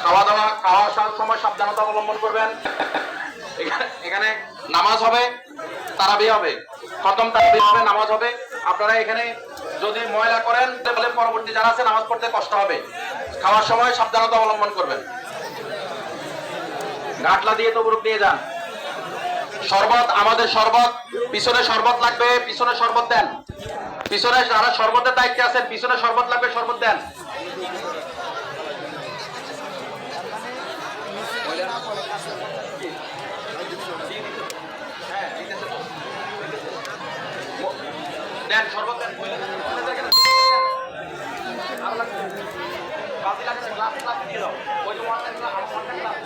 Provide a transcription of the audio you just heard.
খাওয়া দাওয়া খাওয়ার সময় সাবধানতা অবলম্বন করবেন। এখানে নামাজ হবে, তারাবি হবে, খতম তারাবি হবে, নামাজ হবে। আপনারা এখানে যদি ময়লা করেন তাহলে পরবর্তী যারা আছে নামাজ পড়তে কষ্ট হবে। খাওয়ার সময় সাবধানতা অবলম্বন করবেন। গাটলা দিয়ে তবরুক দিয়ে যান। শরবত, আমাদের শরবত, পিছনে শরবত লাগবে, পিছনে শরবত দেন। পিছনে যারা শরবতের দায়িত্বে আছেন, পিছনে শরবত লাগবে, শরবত দেন। দেন শরবত দেন। বাতি লাগছে, গ্লাস গ্লাস দিয়ে দাও। ওই যে ওয়াটার গ্লাস, আমার ওয়াটার গ্লাস।